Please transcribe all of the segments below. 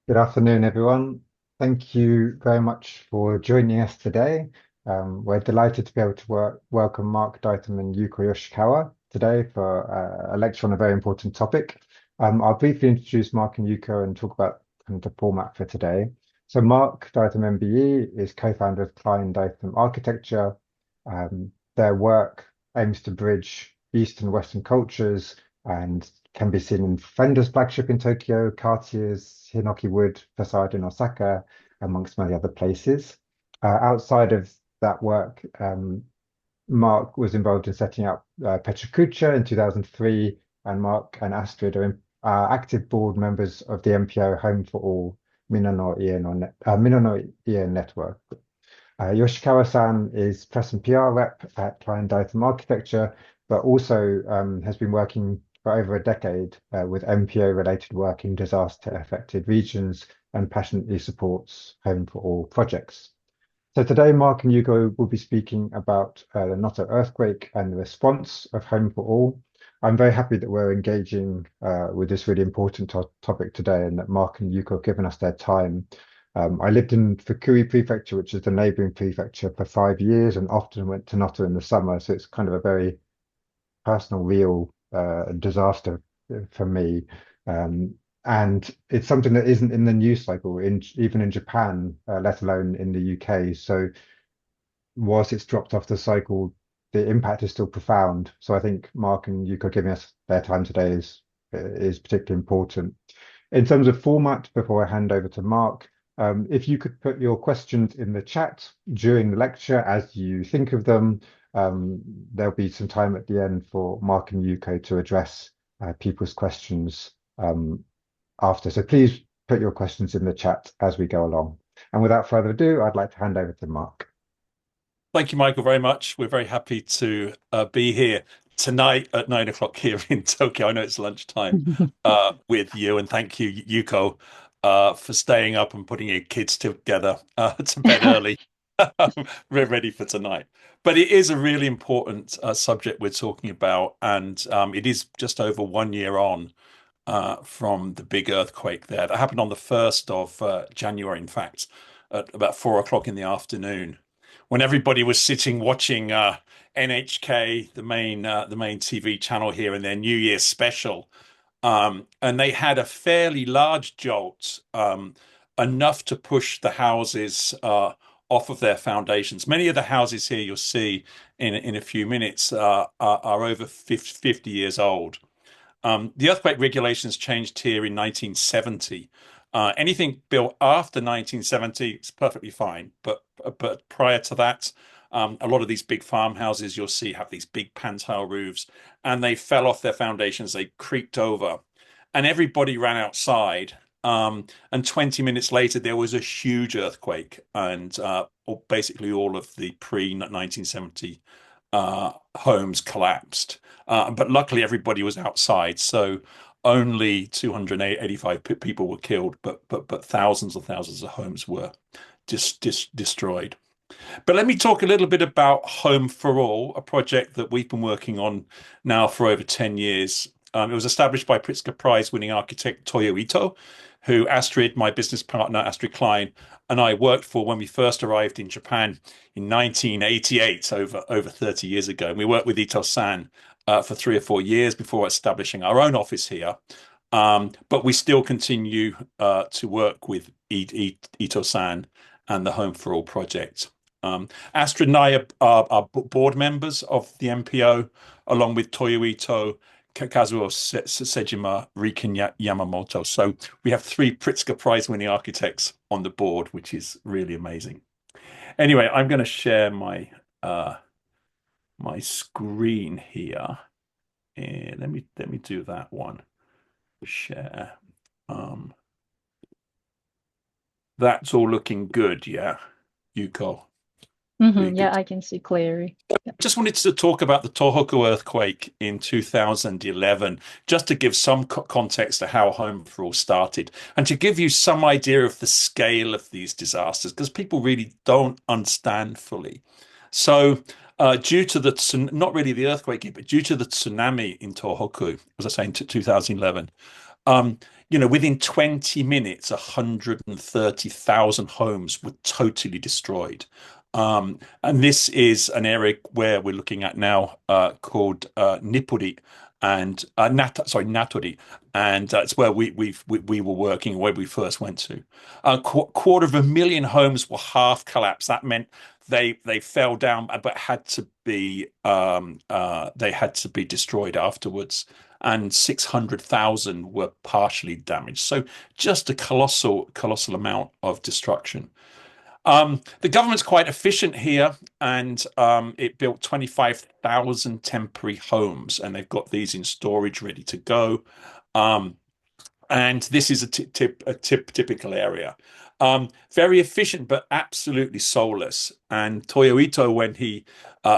Good afternoon, everyone. Thank you very much for joining us today. We're delighted to be able to welcome Mark Dytham and Yuko Yoshikawa today for a lecture on a very important topic. I'll briefly introduce Mark and Yuko and talk about kind of the format for today. So Mark Dytham MBE is co-founder of Klein Dytham Architecture. Their work aims to bridge East and Western cultures and can be seen in Fender's flagship in Tokyo, Cartier's Hinoki Wood facade in Osaka, amongst many other places. Outside of that work, Mark was involved in setting up Petrocucha in 2003, and Mark and Astrid are active board members of the MPO Home for All Minono-ie Network. Yoshikawa-san is press and PR rep at Klein Dytham Architecture, but also has been working for over a decade with MPO-related work in disaster-affected regions and passionately supports Home for All projects. So today, Mark and Yuko will be speaking about the Noto earthquake and the response of Home for All. I'm very happy that we're engaging with this really important topic today and that Mark and Yuko have given us their time. I lived in Fukui Prefecture, which is the neighboring prefecture, for 5 years and often went to Noto in the summer. So it's kind of a very personal, real disaster for me. And it's something that isn't in the news cycle, even in Japan, let alone in the UK. So whilst it's dropped off the cycle, the impact is still profound. So I think Mark and Yuko giving us their time today is particularly important. In terms of format, before I hand over to Mark, if you could put your questions in the chat during the lecture as you think of them, there'll be some time at the end for Mark and Yuko to address people's questions after. So please put your questions in the chat as we go along. And without further ado, I'd like to hand over to Mark. Thank you, Michael, very much. We're very happy to be here tonight at 9 o'clock here in Tokyo. I know it's lunchtime with you, and thank you, Yuko, for staying up and putting your kids together to bed early. We're ready for tonight. But it is a really important subject we're talking about, and it is just over 1 year on from the big earthquake there. That happened on the 1st of January, in fact, at about 4 o'clock in the afternoon, when everybody was sitting watching NHK, the main TV channel here, in their New Year's special, and they had a fairly large jolt, enough to push the houses off of their foundations. Many of the houses here you'll see in a few minutes are over 50 years old. The earthquake regulations changed here in 1970. Anything built after 1970 is perfectly fine, but prior to that, a lot of these big farmhouses you'll see have these big pantile roofs, and they fell off their foundations. They creaked over, and everybody ran outside. And 20 minutes later, there was a huge earthquake, and basically all of the pre-1970 homes collapsed. But luckily, everybody was outside, so only 285 people were killed, but thousands and thousands of homes were destroyed. But let me talk a little bit about Home for All, a project that we've been working on now for over 10 years. It was established by Pritzker Prize-winning architect Toyo Ito, who Astrid, my business partner, Astrid Klein, and I worked for when we first arrived in Japan in 1988, over 30 years ago. And we worked with Ito-san for 3 or 4 years before establishing our own office here. But we still continue to work with Ito-san and the Home for All project. Astrid and I are board members of the MPO, along with Toyo Ito, Kazuo Sejima, Riken Yamamoto. So we have 3 Pritzker Prize-winning architects on the board, which is really amazing. Anyway, I'm going to share my my screen here. And let me do that one. Share. That's all looking good, yeah, Yuko. Yeah, I can see clearly. Just wanted to talk about the Tohoku earthquake in 2011, just to give some context to how Home for All started, and to give you some idea of the scale of these disasters, because people really don't understand fully. So due to not really the earthquake, but due to the tsunami in Tohoku, as I say, in 2011, Within 20 minutes, 130,000 homes were totally destroyed. And this is an area where we're looking at now called Nippuri and Natori, and it's where we were working, where we first went to. Quarter of a million homes were half collapsed. That meant they fell down, but they had to be destroyed afterwards. And 600,000 were partially damaged. So just a colossal amount of destruction. The government's quite efficient here, and it built 25,000 temporary homes, and they've got these in storage ready to go. And this is a typical area. Very efficient, but absolutely soulless. And Toyo Ito, when he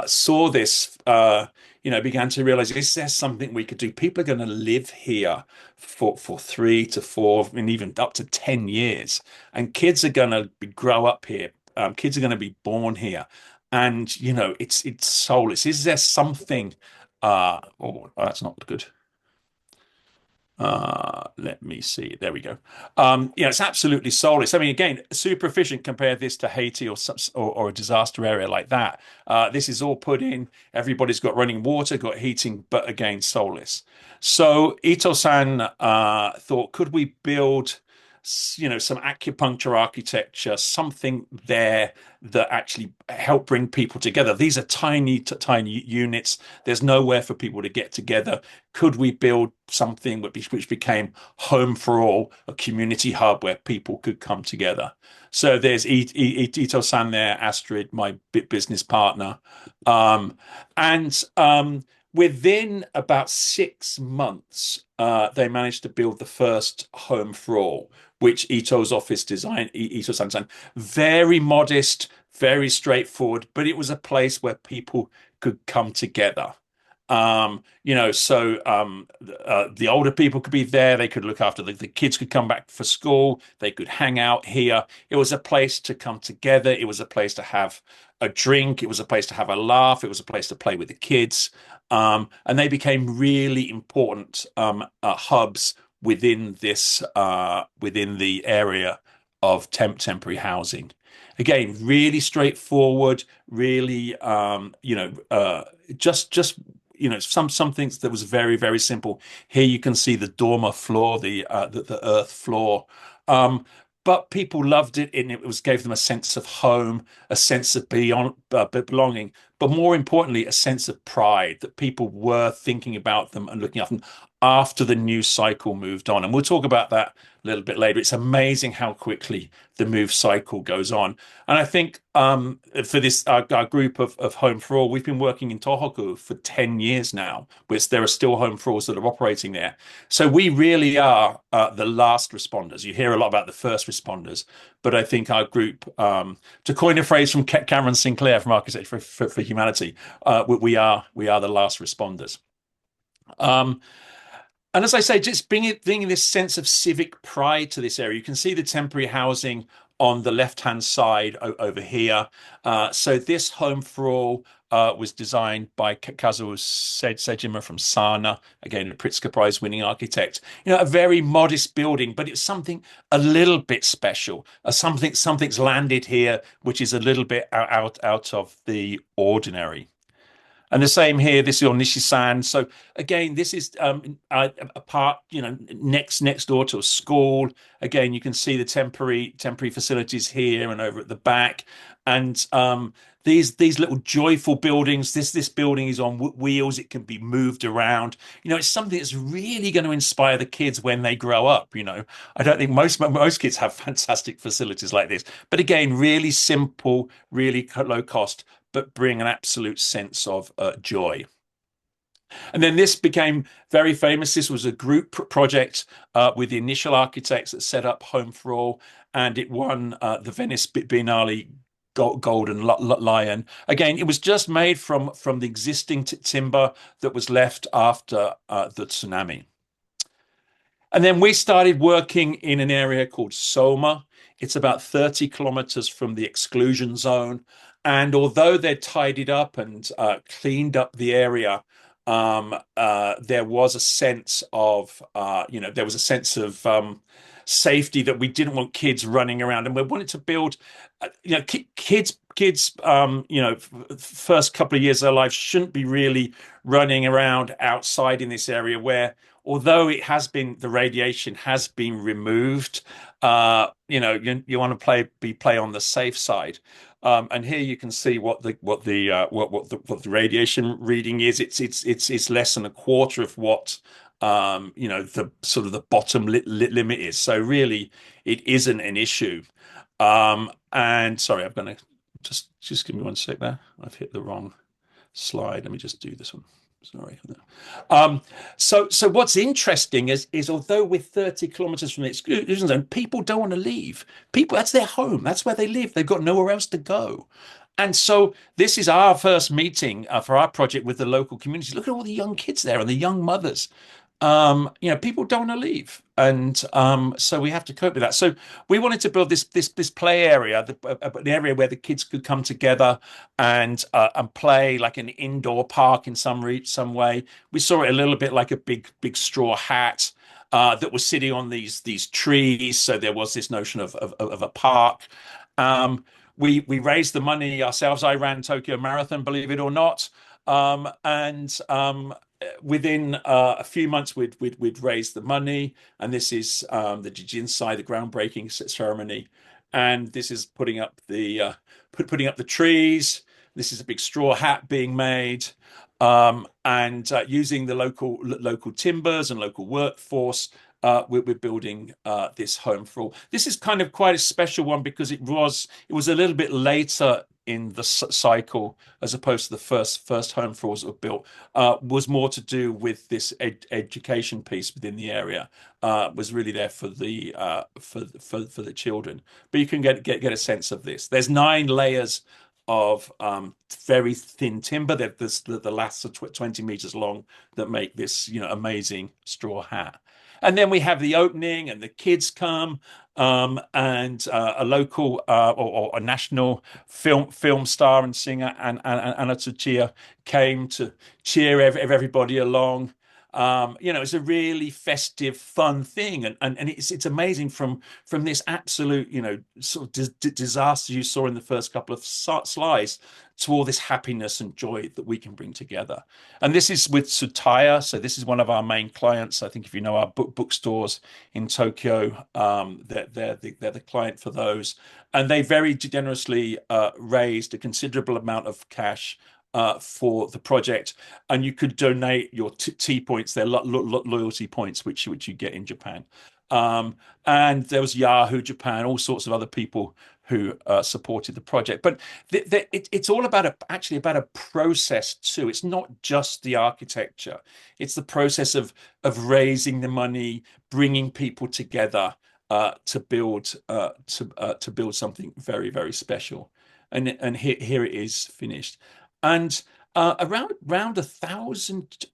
saw this, began to realize, is there something we could do? People are going to live here for 3 to 4 and even up to 10 years. And kids are going to grow up here. Kids are going to be born here. And, it's soulless. Is there something? Oh, that's not good. Let me see. There we go. It's absolutely soulless. I mean, again, super efficient. Compare this to Haiti or a disaster area like that. This is all put in. Everybody's got running water, got heating, but again, soulless. So Ito-san thought, could we build, some acupuncture architecture, something there that actually help bring people together? These are tiny units. There's nowhere for people to get together. Could we build something which became Home for All, a community hub where people could come together? So there's Ito-san there, Astrid, my business partner. Within about 6 months, they managed to build the first Home for All, which Ito's office designed, Ito-san. Very modest, very straightforward, but it was a place where people could come together. The older people could be there. They could look after the kids could come back for school. They could hang out here. It was a place to come together. It was a place to have a drink. It was a place to have a laugh. It was a place to play with the kids. And they became really important hubs within the area of temporary housing. Again, really straightforward, really some things that was very, very simple. Here you can see the dormer floor, the earth floor. But people loved it, and it gave them a sense of home, a sense of belonging, but more importantly, a sense of pride that people were thinking about them and looking after them after the news cycle moved on. And we'll talk about that a little bit later. It's amazing how quickly the move cycle goes on. And I think for this our group of Home for All, we've been working in Tohoku for 10 years now, which there are still Home for Alls that are operating there. So we really are the last responders. You hear a lot about the first responders, but I think our group, to coin a phrase from Cameron Sinclair from Architecture for Humanity, we are the last responders. And as I say, just bringing this sense of civic pride to this area. You can see the temporary housing on the left-hand side over here. So this Home for All was designed by Kazuo Sejima from Sana, again, a Pritzker Prize winning architect. A very modest building, but it's something a little bit special. Something's landed here, which is a little bit out of the ordinary. And the same here. This is on Nishi-san. So again, this is a part, next door to a school. Again, you can see the temporary facilities here and over at the back. And these little joyful buildings. This building is on wheels. It can be moved around. It's something that's really going to inspire the kids when they grow up. I don't think most kids have fantastic facilities like this. But again, really simple, really low cost, but bring an absolute sense of joy. And then this became very famous. This was a group project with the initial architects that set up Home for All, and it won the Venice Biennale Golden Lion. Again, it was just made from the existing timber that was left after the tsunami. And then we started working in an area called Soma. It's about 30 kilometers from the exclusion zone. And although they'd tidied up and cleaned up the area, there was a sense of safety, that we didn't want kids running around, and we wanted to build, kids, first couple of years of their life shouldn't be really running around outside in this area where, although the radiation has been removed, you want to play on the safe side. And here you can see what the radiation reading is. It's less than a quarter of what the sort of the bottom limit is. So really, it isn't an issue. And sorry, I'm going to just give me one sec there. I've hit the wrong slide. Let me just do this one. Sorry. So what's interesting is although we're 30 kilometers from the exclusion zone, people don't want to leave. People, that's their home. That's where they live. They've got nowhere else to go. And so this is our first meeting for our project with the local community. Look at all the young kids there and the young mothers. People don't want to leave, and so we have to cope with that. So we wanted to build this play area, an area where the kids could come together and play, like an indoor park in some way. We saw it a little bit like a big straw hat that was sitting on these trees. So there was this notion of a park. We raised the money ourselves. I ran Tokyo Marathon, believe it or not, and within a few months, we'd raised the money, and this is the Jinsai, the groundbreaking ceremony, and this is putting up the trees. This is a big straw hat being made, and using the local timbers and local workforce. We're building this home for all. This is kind of quite a special one because it was a little bit later in the cycle, as opposed to the first home for alls that were built. Was more to do with this education piece within the area. Was really there for the children. But you can get a sense of this. There's 9 layers of very thin timber. The lasts are 20 meters long that make this amazing straw hat. And then we have the opening, and the kids come, and a local or a national film star and singer, and Anna Tsuchiya, came to cheer everybody along. It's a really festive, fun thing, and it's amazing from this absolute sort of disaster you saw in the first couple of slides to all this happiness and joy that we can bring together. And this is with Tsutaya. So this is one of our main clients. I think if you know our bookstores in Tokyo, they're the client for those, and they very generously raised a considerable amount of cash for the project, and you could donate your T points, their loyalty points, which you get in Japan. And there was Yahoo Japan, all sorts of other people who supported the project. But it's all actually about a process too. It's not just the architecture; it's the process of raising the money, bringing people together to build something very, very special. And here it is finished. And around 1,000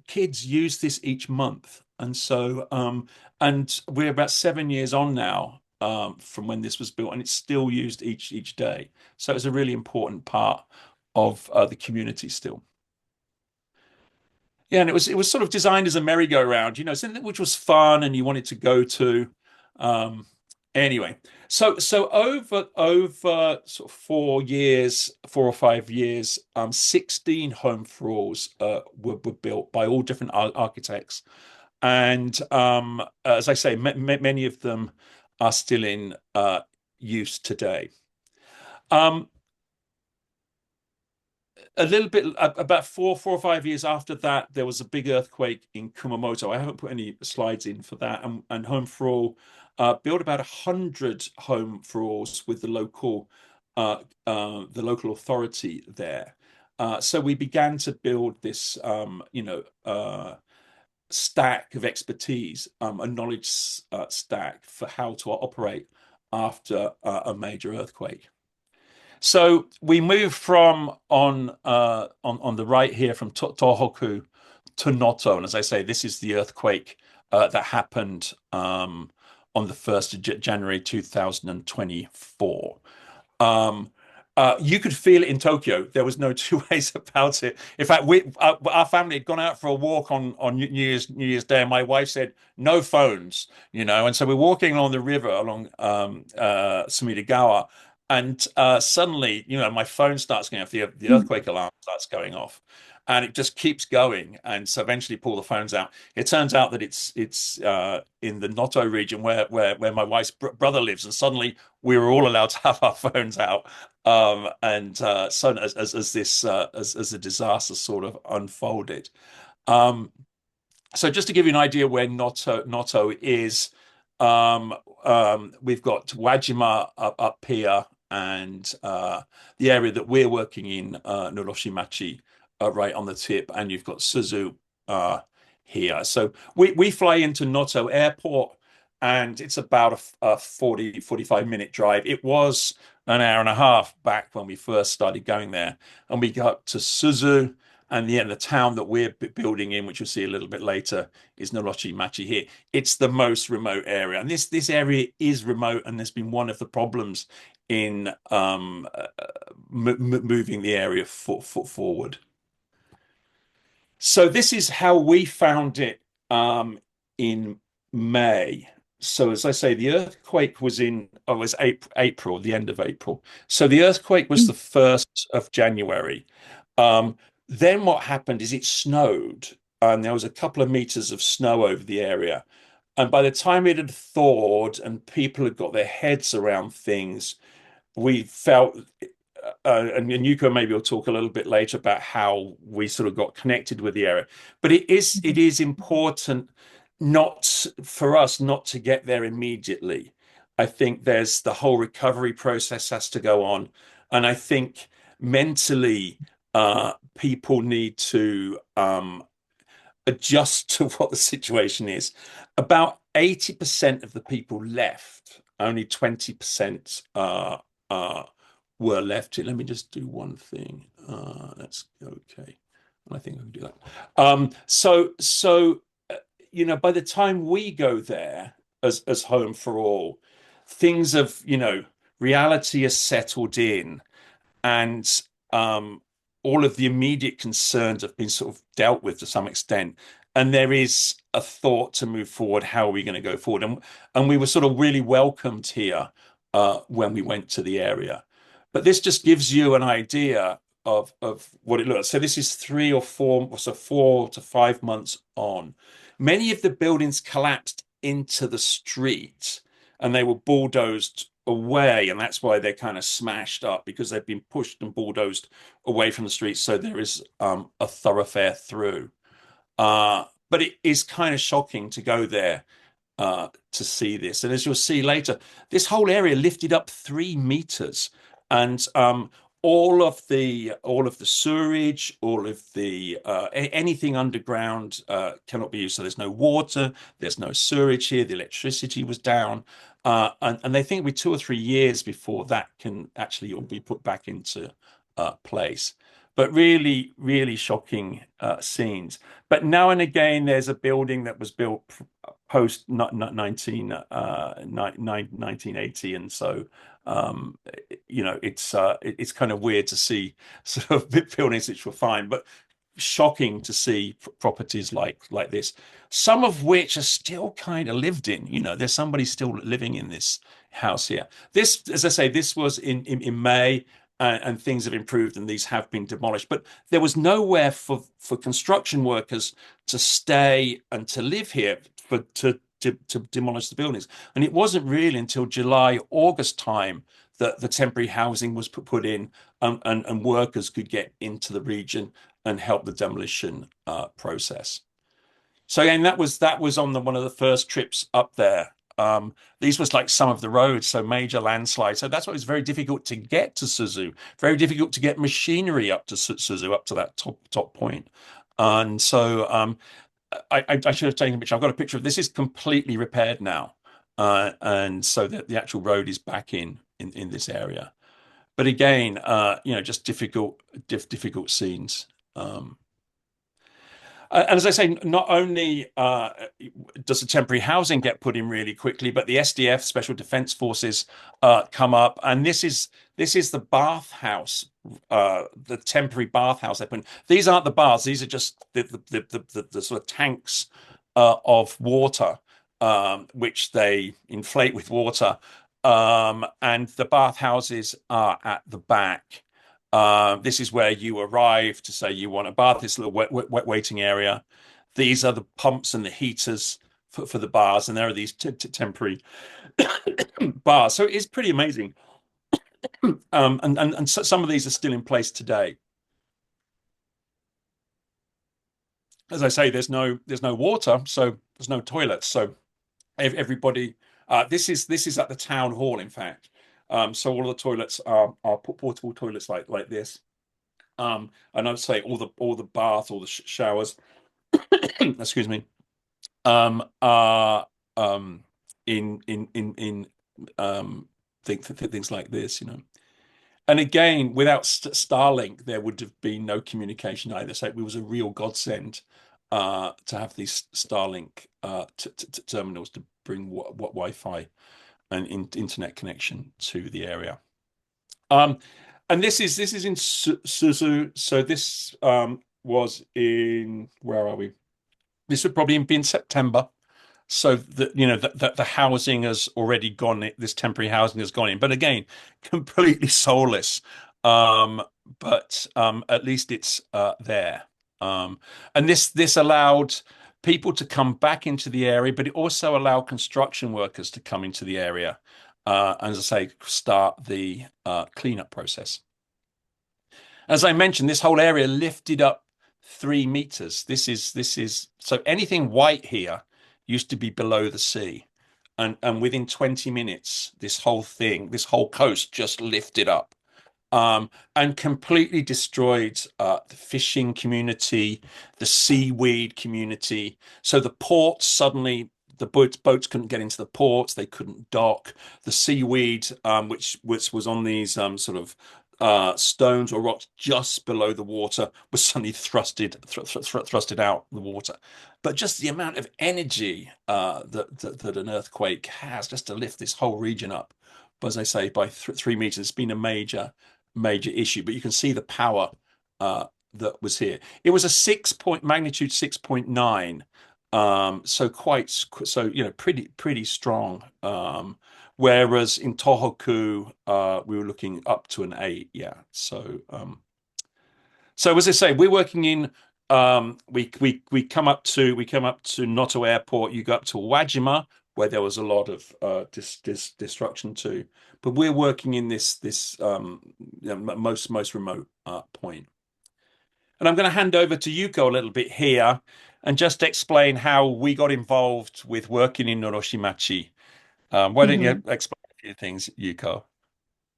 kids use this each month, and so and we're about 7 years on now from when this was built, and it's still used each day. So it's a really important part of the community still. Yeah, and it was sort of designed as a merry-go-round, something which was fun and you wanted to go to. Anyway, so over sort of 4 or 5 years, 16 home for alls were built by all different architects, and as I say, many of them are still in use today. A little bit about 4 or 5 years after that, there was a big earthquake in Kumamoto. I haven't put any slides in for that, and Home for All built about 100 home for alls with the local authority there. So we began to build this stack of expertise, a knowledge stack for how to operate after a major earthquake. So we move from on the right here from Tohoku to Noto, and as I say, this is the earthquake that happened on the 1st of January 2024. You could feel it in Tokyo. There was no two ways about it. In fact, our family had gone out for a walk on New Year's Day, and my wife said no phones, and so we're walking along the river along Sumidagawa, and suddenly, my phone starts going off. The earthquake alarm starts going off, and it just keeps going. And so eventually, pull the phones out. It turns out that it's in the Noto region where my wife's brother lives, and suddenly we were all allowed to have our phones out. And so as the disaster sort of unfolded. So just to give you an idea where Noto is, we've got Wajima up here, and the area that we're working in, Noroshi Machi, right on the tip, and you've got Suzu here. So we fly into Noto Airport, and it's about a 45-minute drive. It was an hour and a half back when we first started going there, and we got to Suzu, and the town that we're building in, which you'll see a little bit later, is Noroshi Machi here. It's the most remote area, and this area is remote, and there's been one of the problems in moving the area forward. So this is how we found it in May. So as I say, the earthquake was April, the end of April. So the earthquake was the 1st of January. Then what happened is it snowed, and there was a couple of meters of snow over the area. And by the time it had thawed and people had got their heads around things, we felt, and Yuko maybe will talk a little bit later about how we sort of got connected with the area. But it is important for us not to get there immediately. I think there's the whole recovery process has to go on. And I think mentally, people need to adjust to what the situation is. About 80% of the people left, only 20% were left here. Let me just do one thing. That's okay. I think I can do that. So by the time we go there as Home for All, things of, reality has settled in, and all of the immediate concerns have been sort of dealt with to some extent. And there is a thought to move forward. How are we going to go forward? And we were sort of really welcomed here when we went to the area. But this just gives you an idea of what it looks like. So this is 4 to 5 months on. Many of the buildings collapsed into the street, and they were bulldozed away, and that's why they're kind of smashed up, because they've been pushed and bulldozed away from the street. So there is a thoroughfare through. But it is kind of shocking to go there to see this. And as you'll see later, this whole area lifted up 3 meters, and all of the sewerage, all of the anything underground cannot be used. So there's no water, there's no sewerage here. The electricity was down, and they think it'll be 2 or 3 years before that can actually be put back into place. But really, really shocking scenes. But now and again, there's a building that was built post 1980, and so it's kind of weird to see sort of buildings which were fine, but shocking to see properties like this, some of which are still kind of lived in. There's somebody still living in this house here. This, as I say, this was in May. And things have improved, and these have been demolished. But there was nowhere for construction workers to stay and to live here to demolish the buildings. And it wasn't really until July, August time that the temporary housing was put in, and workers could get into the region and help the demolition process. So again, that was on one of the first trips up there. These was like some of the roads, so major landslides. So that's why it's very difficult to get to Suzu, very difficult to get machinery up to Suzu, up to that top point. And so I should have taken a picture. I've got a picture of this. Is completely repaired now, and so the actual road is back in this area. But again, just difficult scenes. And as I say, not only does the temporary housing get put in really quickly, but the SDF, Special Defense Forces, come up. And this is This is the bathhouse, the temporary bathhouse they put in. These aren't the baths; these are just the sort of tanks of water, which they inflate with water. And the bathhouses are at the back. This is where you arrive to say you want a bath. This little wet waiting area. These are the pumps and the heaters for the bars, and there are these temporary bars. So it's pretty amazing. And so some of these are still in place today. As I say, there's no water, so there's no toilets. So everybody, this is at the town hall, in fact. So all of the toilets are portable toilets like this. And I'd say all the bath, all the showers, excuse me, are in things like this, you know. And again, without Starlink, there would have been no communication either. So it was a real godsend to have these Starlink terminals to bring what Wi-Fi and internet connection to the area. And this is in Suzu. So this was in, where are we? This would probably be in September. So the housing has already gone. This temporary housing has gone in, but again, completely soulless. But at least it's there. And this allowed people to come back into the area, but it also allowed construction workers to come into the area, and as I say, start the cleanup process. As I mentioned, this whole area lifted up 3 meters. This is so anything white here used to be below the sea, and within 20 minutes, this whole coast just lifted up, and completely destroyed the fishing community, the seaweed community. So the ports suddenly, the boats couldn't get into the ports, they couldn't dock. The seaweed, which was on these sort of stones or rocks just below the water, was suddenly thrusted out the water. But just the amount of energy that an earthquake has just to lift this whole region up, but as I say, by 3 meters, it's been a major issue. But you can see the power that was here. It was a magnitude 6.9. So pretty strong. Whereas in Tohoku, we were looking up to an 8. Yeah. So as I say, we're working in. We come up to Noto Airport. You go up to Wajima, where there was a lot of destruction too. But we're working in this most remote point. And I'm going to hand over to Yuko a little bit here and just explain how we got involved with working in Noroshi Machi. Why don't you explain a few things, Yuko?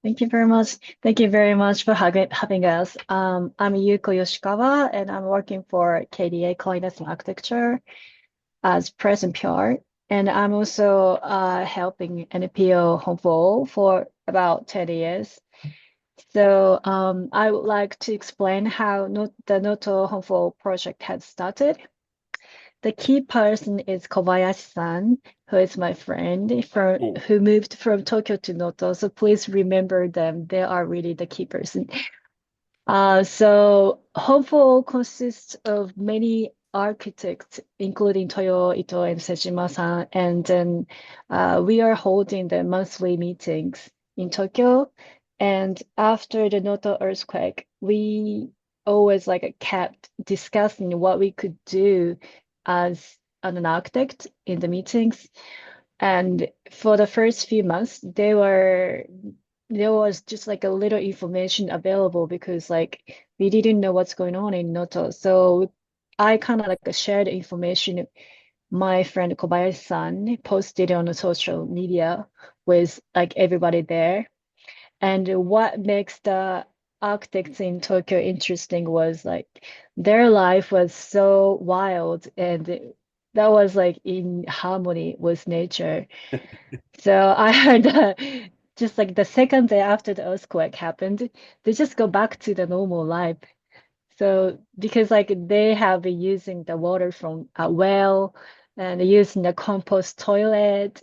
Thank you very much. Thank you very much for having us. I'm Yuko Yoshikawa, and I'm working for KDA Klein Dytham Architecture as press and PR. And I'm also helping NPO Home for about 10 years. So I would like to explain how the Noto Home project has started. The key person is Kobayashi-san, who is my friend who moved from Tokyo to Noto. So please remember them. They are really the key person. So Home consists of many architects, including Toyo Ito and Sejima-san. And then we are holding the monthly meetings in Tokyo. And after the Noto earthquake, we always kept discussing what we could do as an architect in the meetings. And for the first few months, there was just a little information available because we didn't know what's going on in Noto. So I kind of shared information my friend Kobayashi-san posted on the social media with everybody there. And what makes the architects in Tokyo interesting was their life was so wild, and that was in harmony with nature. So I heard just the second day after the earthquake happened, they just go back to the normal life. So because they have been using the water from a well and using a compost toilet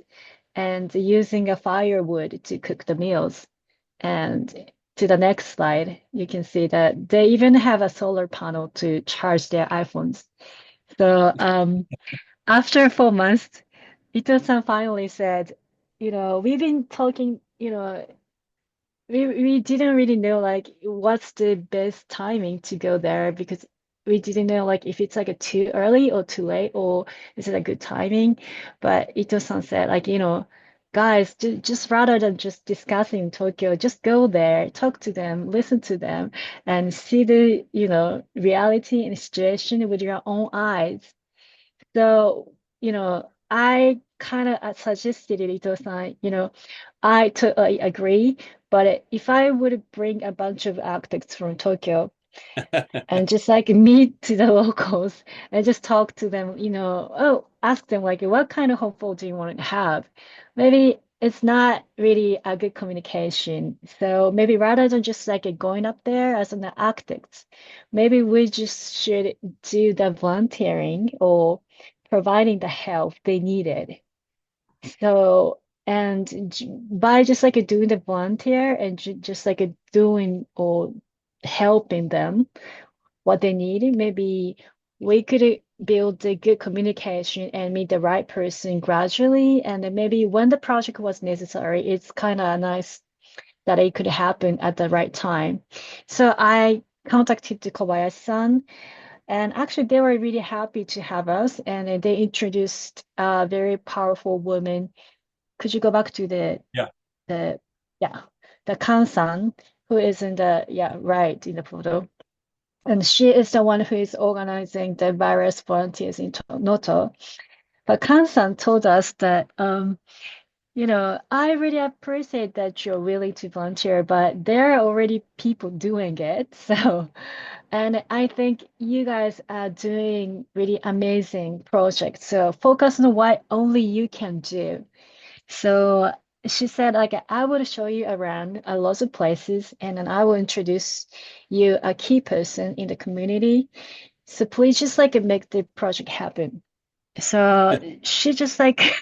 and using a firewood to cook the meals. And to the next slide, you can see that they even have a solar panel to charge their iPhones. So after 4 months, Ito-san finally said, we've been talking, we didn't really know like what's the best timing to go there because we didn't know like if it's like a too early or too late or is it a good timing. But Ito-san said like, guys, just rather than just discussing Tokyo, just go there, talk to them, listen to them, and see the, reality and situation with your own eyes. So, I kind of suggested it, Ito-san, I totally agree. But if I would bring a bunch of architects from Tokyo and just like meet to the locals and just talk to them, ask them like, what kind of hopeful do you want to have? Maybe it's not really a good communication. So maybe rather than just like going up there as an architect, maybe we just should do the volunteering or providing the help they needed. So, and by just like doing the volunteer and just like doing or helping them what they need, maybe we could build a good communication and meet the right person gradually. And then maybe when the project was necessary, it's kind of nice that it could happen at the right time. So I contacted the Kobayashi-san, and actually they were really happy to have us, and they introduced a very powerful woman. Could you go back to Yeah. the yeah, the Kan-san, who is in the right in the photo. And she is the one who is organizing the various volunteers in Noto. But Kan-san told us that, I really appreciate that you're willing to volunteer, but there are already people doing it. So, and I think you guys are doing really amazing projects. So focus on what only you can do. So she said, like, I will show you around a lot of places, and then I will introduce you a key person in the community. So please just like make the project happen. So she just like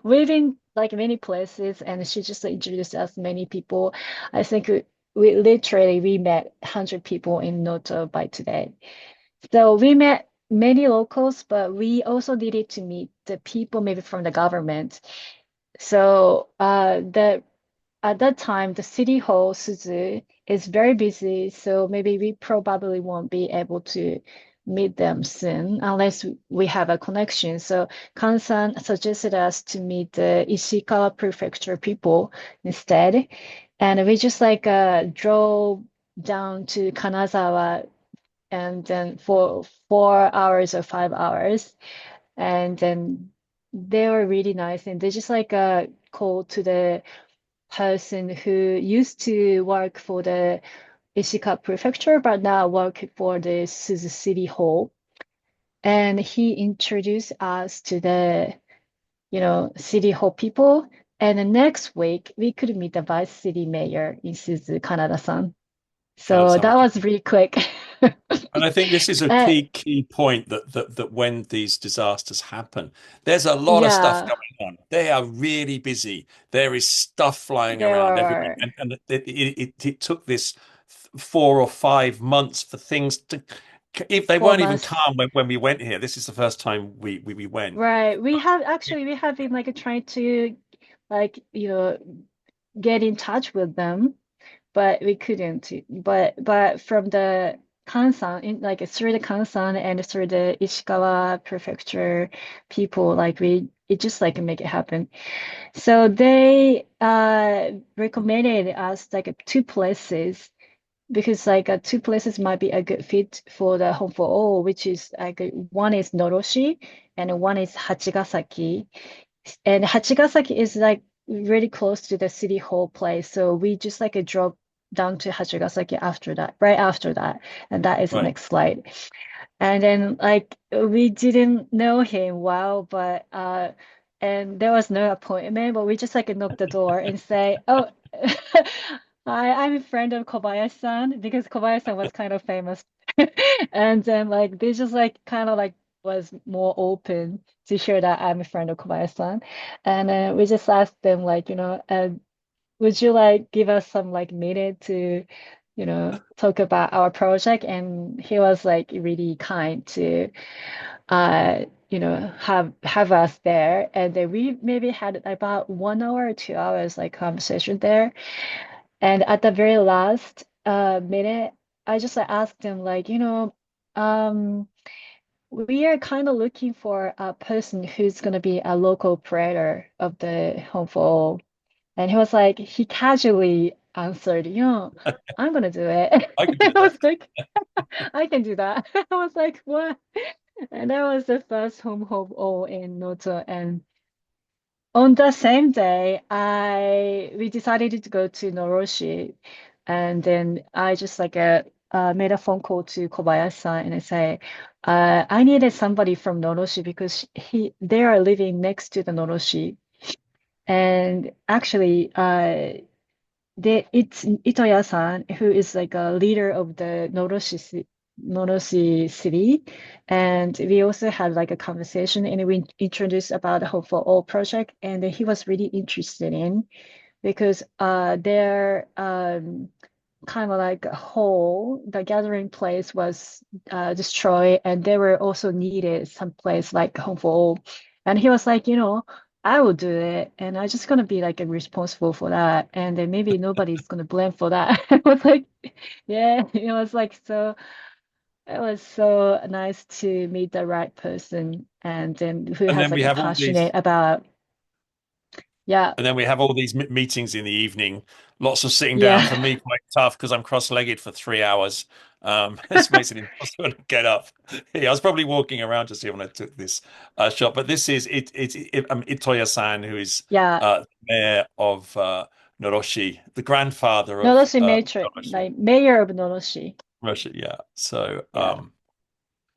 we've been like many places, and she just introduced us many people. I think we met 100 people in Noto by today. So we met many locals, but we also needed to meet the people maybe from the government. So the at that time, the city hall, Suzu, is very busy. So maybe we probably won't be able to meet them soon unless we have a connection. So Kan-san suggested us to meet the Ishikawa Prefecture people instead. And we just like drove down to Kanazawa and then for 4 hours or 5 hours. And then they were really nice. And they just like called to the person who used to work for the Ishikawa Prefecture, but now work for the Suzu City Hall. And he introduced us to the, City Hall people. And the next week, we could meet the Vice City Mayor in Suzu, Kanada-san. Oh, So that was really quick. and I think this is a Uh, key point that when these disasters happen, there's a lot of stuff yeah, going on. They are really busy. There is stuff flying there around everywhere, were and it took this 4 or 5 months for things to. If they four weren't even months. calm when we went here, this is the first time we went. Right. We have been like trying to like, get in touch with them, but we couldn't. But from the Kansan, like through the Kansan and through the Ishikawa Prefecture people, like it just like make it happen. So they recommended us like two places because like two places might be a good fit for the home for all, which is like one is Noroshi and one is Hachigasaki. And Hachigasaki is like really close to the city hall place. So we just like drove down to Hachigasaki after that, right after that. And that is the Right. next slide. And then like we didn't know him well, but and there was no appointment, but we just like knock the door and say, "Oh, hi, I'm a friend of Kobayashi-san," because Kobayashi-san was kind of famous. And then like they just like kind of like was more open to share that I'm a friend of Kobayashi-san. And we just asked them like, would you like give us some like minute to, talk about our project? And he was like really kind to, have us there. And then we maybe had about 1 hour or 2 hours like conversation there. And at the very last minute, I just like, asked him like, we are kind of looking for a person who's going to be a local operator of the home for all. And he was like, he casually answered, I'm going to do it. I can I do that. was like, I can do that. I was like, what? And that was the first home for all in Noto. And on the same day, we decided to go to Noroshi, and then I just like made a phone call to Kobayashi-san and I say, I needed somebody from Noroshi because they are living next to the Noroshi, and actually, it's Itoya-san who is like a leader of the Noroshi city, and we also had like a conversation and we introduced about the Hope for All project, and he was really interested in because their kind of like a hole, the gathering place was destroyed, and they were also needed some place like Home for All, and he was like, I will do it, and I'm just gonna be like responsible for that, and then maybe nobody's gonna blame for that. I was like, yeah, it was like so. It was so nice to meet the right person, and then who And has then we like a have all passionate these about, yeah, And then we have all these meetings in the evening, lots of sitting down. For yeah, me, quite tough because I'm cross-legged for 3 hours. This makes it impossible to get up. Yeah, I was probably walking around to see when I took this shot. But this is Itoya-san, who is yeah. mayor of Noroshi, the grandfather of Noroshi matron, Noroshi. like mayor of Noroshi. Noroshi, yeah. So Yeah,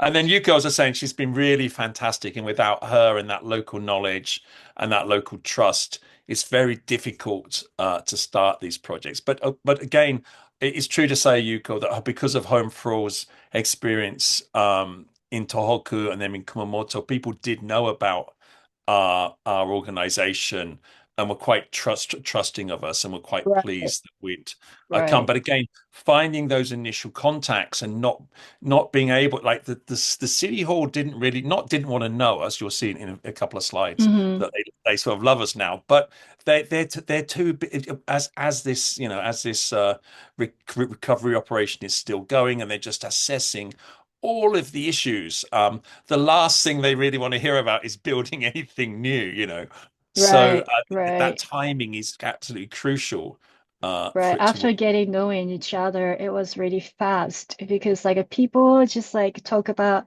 and then Yuko, as I was saying, she's been really fantastic. And without her and that local knowledge and that local trust, it's very difficult to start these projects. But again, it's true to say, Yuko, that because of Home for All's experience in Tohoku and then in Kumamoto, people did know about our organization and were quite trusting of us and were quite right, pleased that we'd come. right. But again, finding those initial contacts and not being able, like the city hall didn't want to know us. You'll see in a couple of slides Mm-hmm. that they sort of love us now, but they're too as this as this recovery operation is still going and they're just assessing all of the issues. The last thing they really want to hear about is building anything new. So Right, that right, timing is absolutely crucial for right. it to work. After getting knowing each other, it was really fast because like people just like talk about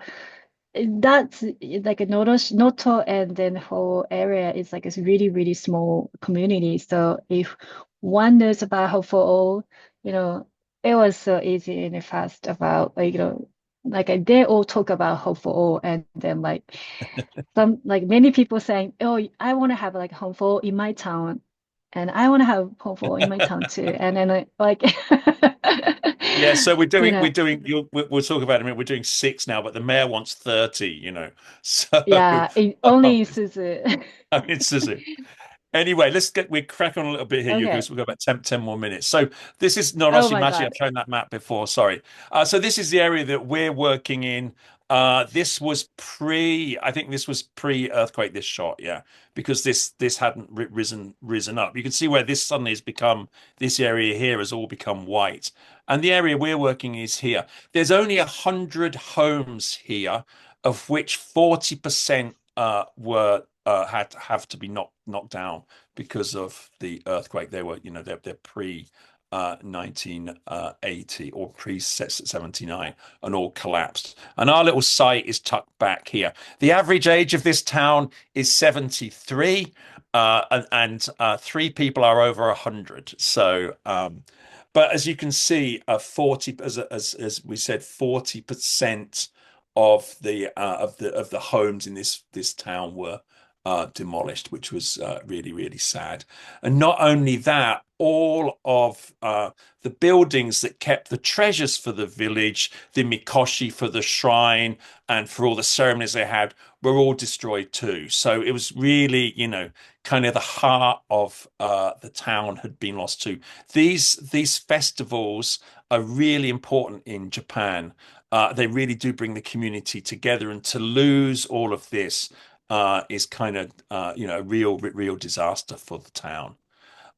that's like a Noto and then whole area is like a really, really small community. So if one knows about Hope for All, you know, it was so easy and fast about like, like they all talk about Hope for All, and then like some like many people saying, "Oh, I want to have like Home for All in my town." And I want to have Home for All in my town too. And then like Yeah, so we're you doing know, we're doing we'll talk about it in a minute. We're doing 6 now, but the mayor wants 30. So yeah, only in Suzu. I mean, Suzu. Anyway, we crack on a little bit here, Yuko. Okay. So we've got about 10 more minutes. So this is Oh Noroshi my Machi. I've God. shown that map before. Sorry. So this is the area that we're working in. This was I think this was pre-earthquake, this shot, yeah, because this hadn't risen up. You can see where this suddenly has become, this area here has all become white. And the area we're working is here. There's only 100 homes here, of which 40% were have to be knocked down because of the earthquake. They were, they're pre 1980 or pre 79 and all collapsed. And our little site is tucked back here. The average age of this town is 73, and 3 people are over 100. So, but as you can see, 40 as we said, 40% of the homes in this town were demolished, which was really, really sad. And not only that, all of the buildings that kept the treasures for the village, the mikoshi for the shrine, and for all the ceremonies they had, were all destroyed too. So it was really, you know, kind of the heart of the town had been lost too. These festivals are really important in Japan. They really do bring the community together, and to lose all of this is kind of you know, a real disaster for the town.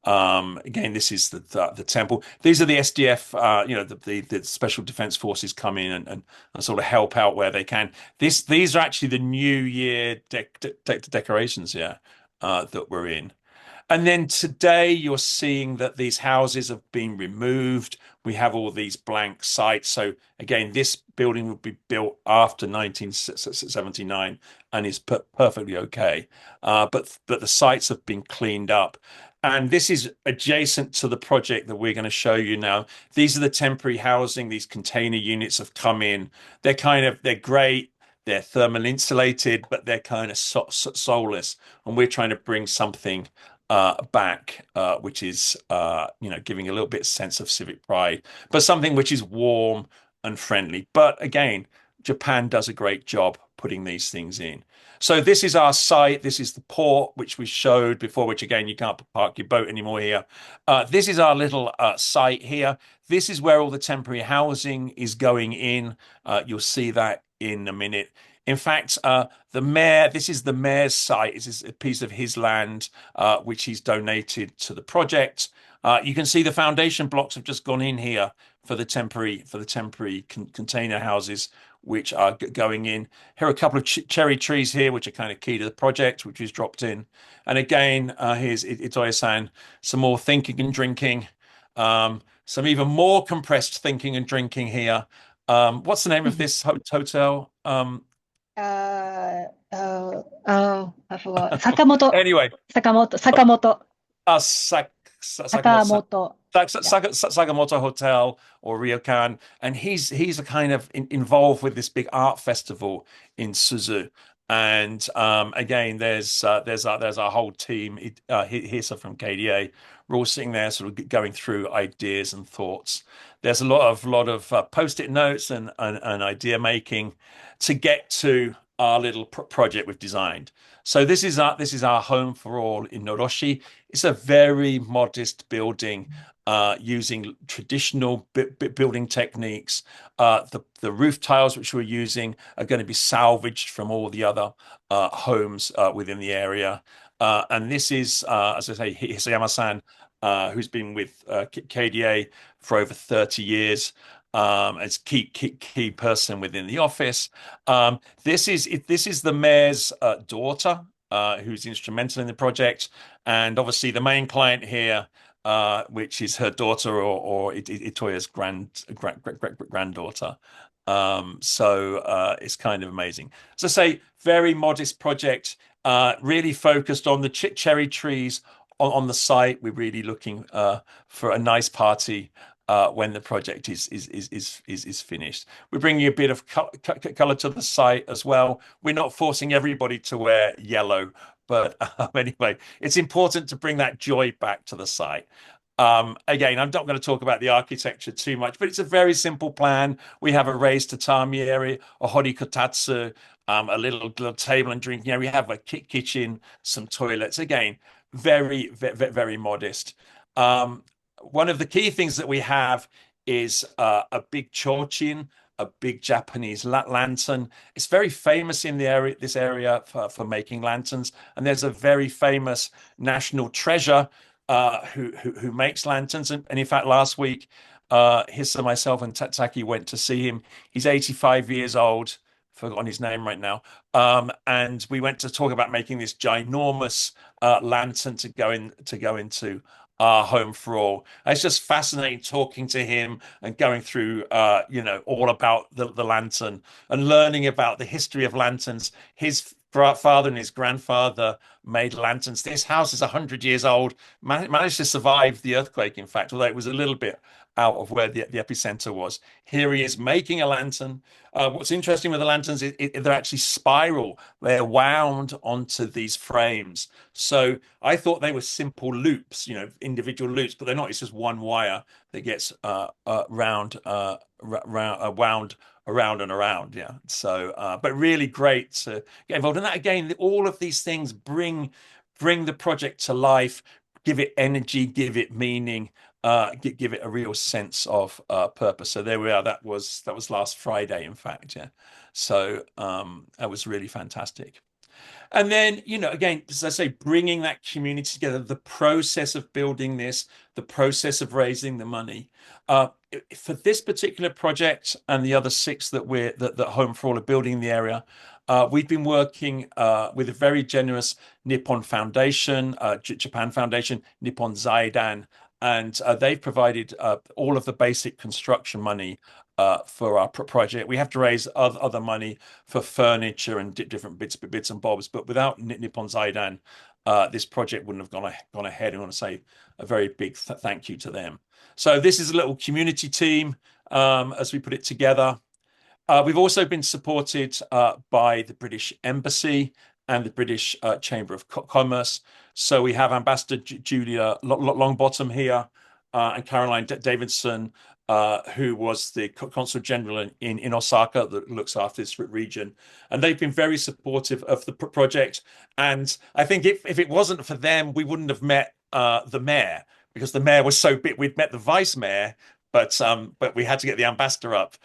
Again, this is the temple. These are the SDF, you know, the Special Defense Forces come in and sort of help out where they can. These are actually the New Year decorations, yeah, that we're in. And then today you're seeing that these houses have been removed. We have all these blank sites. So again, this building would be built after 1979 and is perfectly okay. But the sites have been cleaned up. And this is adjacent to the project that we're going to show you now. These are the temporary housing. These container units have come in. They're great. They're thermal insulated, but they're kind of soulless. And we're trying to bring something back, which is, you know, giving a little bit of sense of civic pride, but something which is warm and friendly. But again, Japan does a great job putting these things in. So this is our site. This is the port, which we showed before, which again, you can't park your boat anymore here. This is our little site here. This is where all the temporary housing is going in. You'll see that in a minute. In fact, the mayor, this is the mayor's site. This is a piece of his land, which he's donated to the project. You can see the foundation blocks have just gone in here for the temporary container houses, which are going in. Here are a couple of cherry trees here, which are kind of key to the project, which is dropped in. And again, here's Itoye-san, some more thinking and drinking, some even more compressed thinking and drinking here. What's the name of this hotel? I forgot. Sakamoto. Anyway, Sakamoto. Sakamoto. Sakamoto. Sakamoto Hotel or Ryokan, and he's a kind of involved with this big art festival in Suzu. And again, there's our whole team. Hisa from KDA. We're all sitting there, sort of going through ideas and thoughts. There's a lot of post-it notes and idea making to get to our little project we've designed. So this is our home for all in Noroshi. It's a very modest building using traditional building techniques. The roof tiles which we're using are going to be salvaged from all the other homes within the area. And this is, as I say, Hisayama-san, who's been with KDA for over 30 years. As key person within the office. This is the mayor's daughter, who's instrumental in the project, and obviously the main client here, which is her daughter or Itoya's granddaughter. So it's kind of amazing. As I say, very modest project, really focused on the cherry trees on the site. We're really looking for a nice party when the project is finished. We're bringing a bit of color to the site as well. We're not forcing everybody to wear yellow, but anyway, it's important to bring that joy back to the site. Again, I'm not going to talk about the architecture too much, but it's a very simple plan. We have a raised tatami area, a horikotatsu, a little table and drinking area. We have a kitchen, some toilets. Again, very modest. One of the key things that we have is a big chochin, a big Japanese lantern. It's very famous in this area for making lanterns. And there's a very famous national treasure who makes lanterns. And in fact, last week, Hissa, myself, and Tatsaki went to see him. He's 85 years old. Forgotten his name right now. And we went to talk about making this ginormous lantern to go into our home for all. And it's just fascinating talking to him and going through, all about the lantern and learning about the history of lanterns. His father and his grandfather made lanterns. This house is 100 years old, managed to survive the earthquake, in fact, although it was a little bit out of where the epicenter was. Here he is making a lantern. What's interesting with the lanterns is they're actually spiral. They're wound onto these frames. So I thought they were simple loops, individual loops, but they're not. It's just one wire that gets wound around and around. Yeah. So, but really great to get involved in that. Again, all of these things bring the project to life, give it energy, give it meaning, give it a real sense of purpose. So there we are. That was last Friday, in fact. Yeah. So that was really fantastic. And then, again, as I say, bringing that community together, the process of building this, the process of raising the money. For this particular project and the other 6 that Home for All are building in the area, we've been working with a very generous Nippon Foundation, Japan Foundation, Nippon Zaidan, and they've provided all of the basic construction money for our project. We have to raise other money for furniture and different bits and bobs, but without Nippon Zaidan, this project wouldn't have gone ahead. I want to say a very big thank you to them. So this is a little community team as we put it together. We've also been supported by the British Embassy and the British Chamber of Commerce. So we have Ambassador Julia Longbottom here and Caroline Davidson, who was the Consul General in Osaka that looks after this region. And they've been very supportive of the project. And I think if it wasn't for them, we wouldn't have met the mayor, because the mayor was so big. We'd met the vice mayor, but we had to get the ambassador up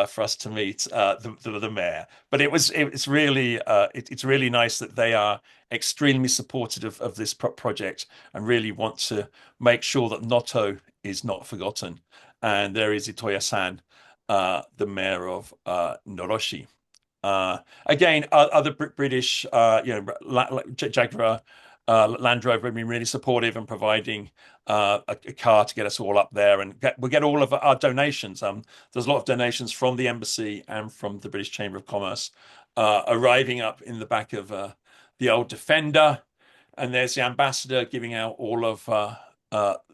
for us to meet the mayor. But it's really nice that they are extremely supportive of this project and really want to make sure that Noto is not forgotten. And there is Itoya-san, the mayor of Noroshi. Again, other British, Jaguar Land Rover have been really supportive and providing a car to get us all up there, and we'll get all of our donations. There's a lot of donations from the embassy and from the British Chamber of Commerce arriving up in the back of the old Defender, and there's the ambassador giving out all of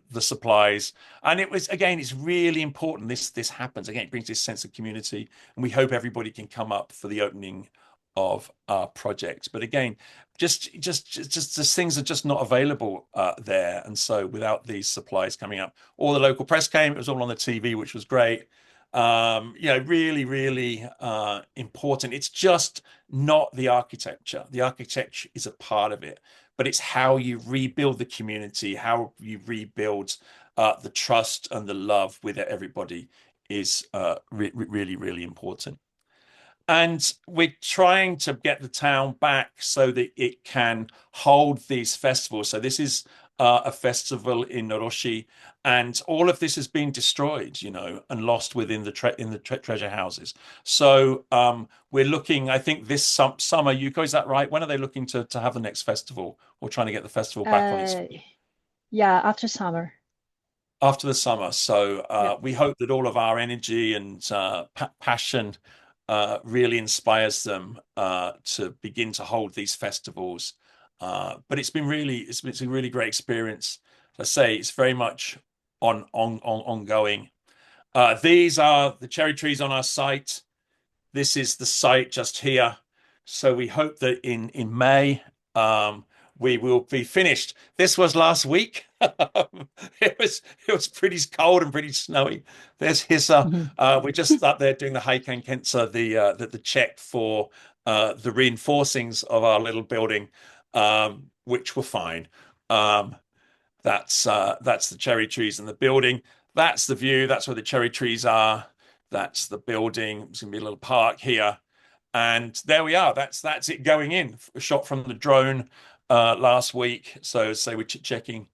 the supplies. And it's really important this happens. Again, it brings this sense of community, and we hope everybody can come up for the opening of our project. But again, just things are just not available there. And so without these supplies coming up, all the local press came, it was all on the TV, which was great. Really, really important. It's just not the architecture. The architecture is a part of it, but it's how you rebuild the community, how you rebuild the trust and the love with everybody is really, really important. And we're trying to get the town back so that it can hold these festivals. So this is a festival in Noroshi, and all of this has been destroyed, and lost within the treasure houses. So we're looking, I think this summer, Yuko, is that right? When are they looking to have the next festival, or trying to get the festival back on its feet? Yeah, after summer. After the summer. So Yeah. we hope that all of our energy and passion really inspires them to begin to hold these festivals. But it's been a really great experience. As I say, it's very much ongoing. These are the cherry trees on our site. This is the site just here. So we hope that in May we will be finished. This was last week. It was pretty cold and pretty snowy. There's Hisa. We're just up there doing the Heikan Kensa, the check for the reinforcings of our little building, which were fine. That's the cherry trees and the building. That's the view. That's where the cherry trees are. That's the building. There's gonna be a little park here, and there we are. That's it going in. A shot from the drone last week. So we're checking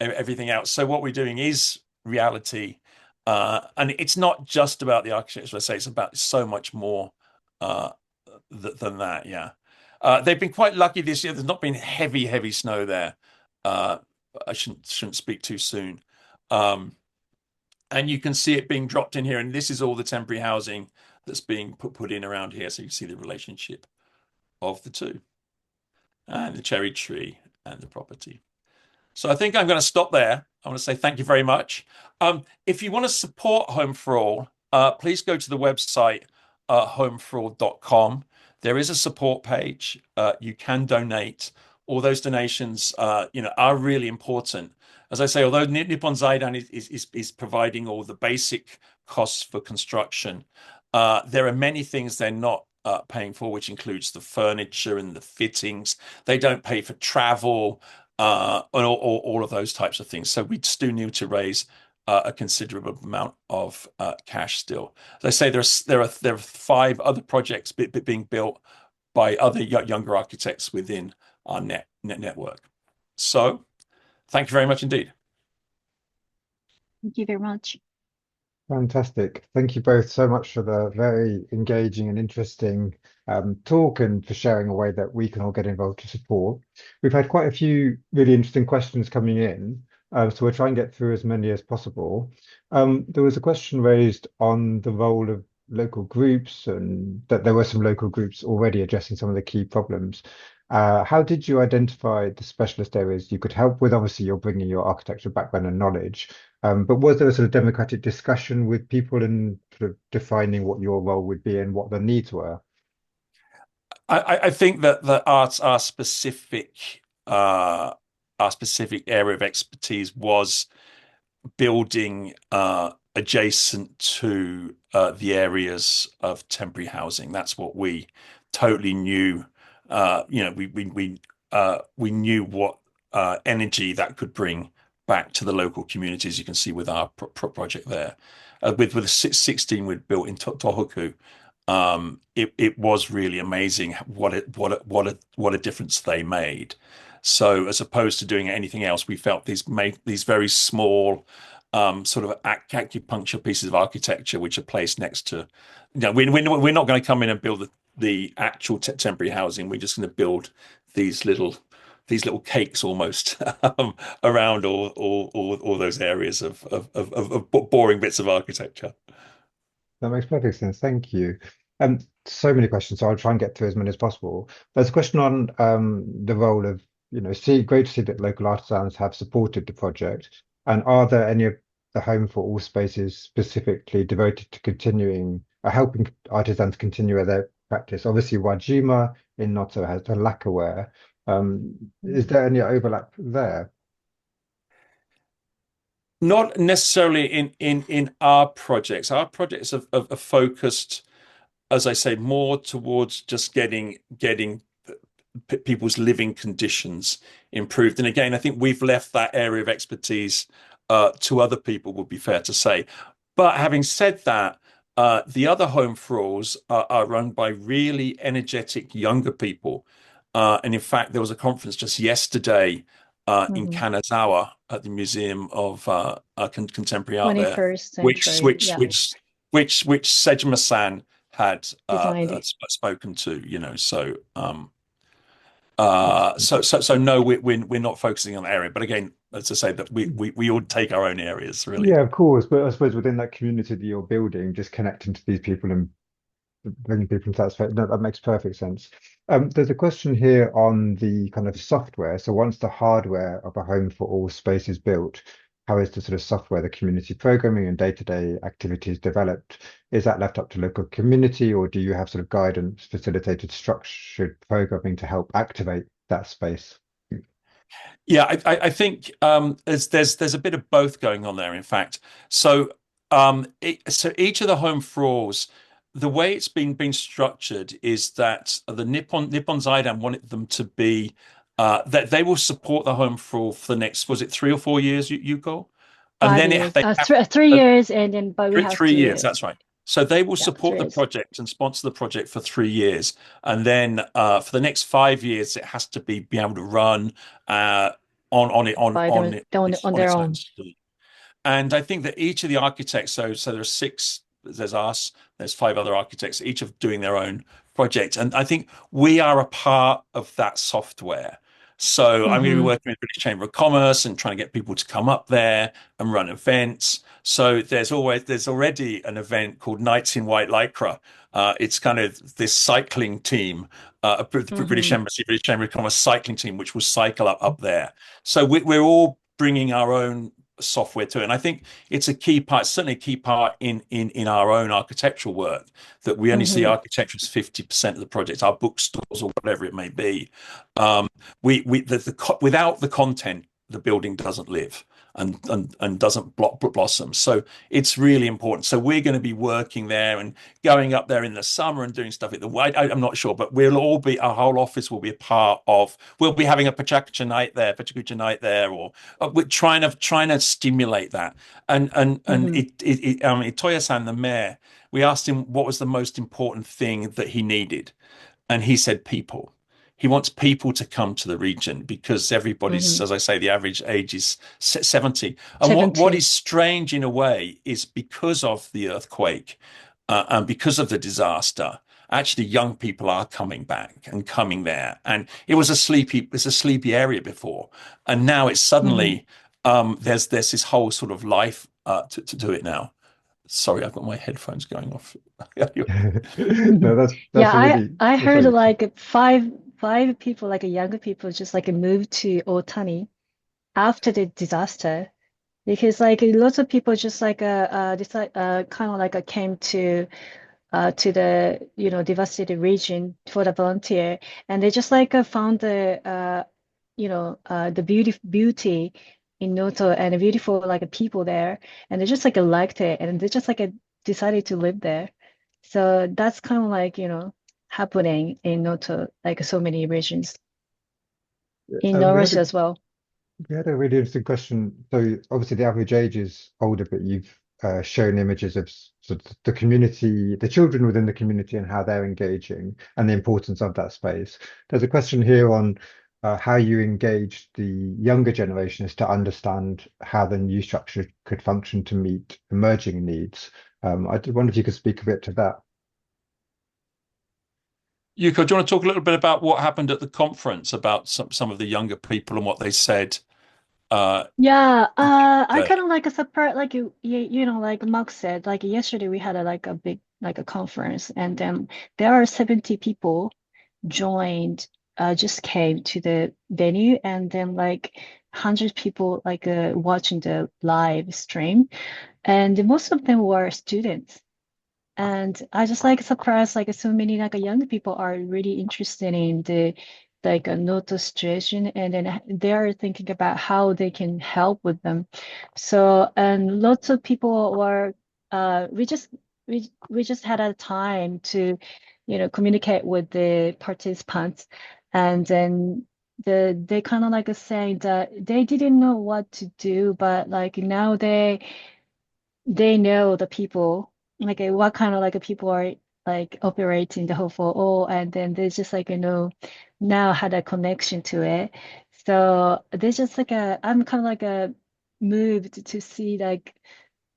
everything out. So what we're doing is reality, and it's not just about the architecture. I say it's about so much more than that. Yeah, they've been quite lucky this year. There's not been heavy snow there. I shouldn't speak too soon. And you can see it being dropped in here, and this is all the temporary housing that's being put in around here. So you see the relationship of the two, and the cherry tree and the property. So I think I'm going to stop there. I want to say thank you very much. If you want to support Home for All, please go to the website homeforall.com. There is a support page. You can donate. All those donations, are really important. As I say, although Nippon Zaidan is providing all the basic costs for construction, there are many things they're not paying for, which includes the furniture and the fittings. They don't pay for travel, and all of those types of things. So we do need to raise a considerable amount of cash still. As I say, there are 5 other projects being built by other younger architects within our network. So thank you very much indeed. Thank you very much. Fantastic. Thank you both so much for the very engaging and interesting talk, and for sharing a way that we can all get involved to support. We've had quite a few really interesting questions coming in, so we'll try and get through as many as possible. There was a question raised on the role of local groups, and that there were some local groups already addressing some of the key problems. How did you identify the specialist areas you could help with? Obviously, you're bringing your architectural background and knowledge. But was there a sort of democratic discussion with people in sort of defining what your role would be and what the needs were? I think that our specific area of expertise was building adjacent to the areas of temporary housing. That's what we totally knew. We knew what energy that could bring back to the local communities. You can see with our project there, with the 16 we'd built in Tohoku. It was really amazing what a difference they made. So as opposed to doing anything else, we felt these very small sort of acupuncture pieces of architecture which are placed next to, we're not going to come in and build the actual temporary housing. We're just going to build these little cakes almost around all those areas of boring bits of architecture. That makes perfect sense. Thank you. So many questions, so I'll try and get through as many as possible. There's a question on the role of, great to see that local artisans have supported the project. And are there any of the Home for All spaces specifically devoted to helping artisans continue their practice? Obviously, Wajima in Noto has the lacquerware. Is there any overlap there? Not necessarily in our projects. Our projects are focused, as I say, more towards just getting people's living conditions improved. And again, I think we've left that area of expertise to other people, would be fair to say. But having said that, the other Home for Alls are run by really energetic younger people. And in fact, there was a conference just yesterday in Kanazawa at the Museum of Contemporary Art there, 21st century, which Sejima-san had spoken to. So no, we're not focusing on the area. But again, as I say, that we all take our own areas, really. Yeah, of course. But I suppose within that community that you're building, just connecting to these people and bringing people into that space, no, that makes perfect sense. There's a question here on the kind of software. So once the hardware of a Home for All space is built, how is the sort of software, the community programming and day-to-day activities developed? Is that left up to local community, or do you have sort of guidance, facilitated, structured programming to help activate that space? Yeah, I think there's a bit of both going on there, in fact. So each of the Home for Alls, the way it's been structured is that the Nippon Zaidan wanted them to be that they will support the Home for All for the next, was it 3 or 4 years, Yuko? And then years. 3 years, and then but we have 3 years. That's right. So they will support the 3 years. project and sponsor the project for 3 years, and then for the next 5 years, it has to be able to run on their own. And I think that each of the architects, so there's 6, there's us, there's 5 other architects, each of doing their own project, and I think we are a part of that software. So I'm going to be working with British Chamber of Commerce and trying to get people to come up there and run events. So there's already an event called Nights in White Lycra. It's kind of this cycling team, the British Embassy, British Chamber of Commerce cycling team, which will cycle up there. So we're all bringing our own software to it. And I think it's a key part, certainly a key part in our own architectural work, that we only see architecture as 50% of the project, our bookstores or whatever it may be. Without the content, the building doesn't live and doesn't blossom. So it's really important. So we're going to be working there and going up there in the summer and doing stuff. I'm not sure, but our whole office will be a part of. We'll be having a Pachakucha night there, or we're trying to stimulate that. And Itoya-san, the mayor, we asked him what was the most important thing that he needed, and he said people. He wants people to come to the region because everybody's, as I say, the average age is 70. And 70. what is strange in a way is because of the earthquake and because of the disaster, actually young people are coming back and coming there. And it was a sleepy area before, and now it's suddenly there's this whole sort of life to it now. Sorry, I've got my headphones going off. No, that's Yeah, really I that's heard really like five people, like younger people, just like moved to Otani after the disaster, because like lots of people just like decide kind of like came to the devastated region for the volunteer, and they just like found the beauty in Noto and the beautiful like people there, and they just like liked it, and they just like decided to live there. So that's kind of like happening in Noto, like so many regions in we had Noroshi a as well. we had a really interesting question. So obviously the average age is older, but you've shown images of sort of the community, the children within the community, and how they're engaging, and the importance of that space. There's a question here on how you engage the younger generations to understand how the new structure could function to meet emerging needs. I did wonder if you could speak a bit to that. Yuko, do you want to talk a little bit about what happened at the conference, about some of the younger people and what they said? Yeah, I There. kind of like a surprise, like like Mark said, like yesterday we had like a big like a conference, and then there are 70 people joined, just came to the venue, and then like 100 people like watching the live stream, and most of them were students. And I just like surprised like so many like young people are really interested in the like a Noto situation, and then they are thinking about how they can help with them. So and lots of people were we just had a time to communicate with the participants, and then they kind of like saying that they didn't know what to do, but like now they know the people, like what kind of like people are like operating the whole for all, and then they just like now had a connection to it. So they just like I'm kind of like moved to see like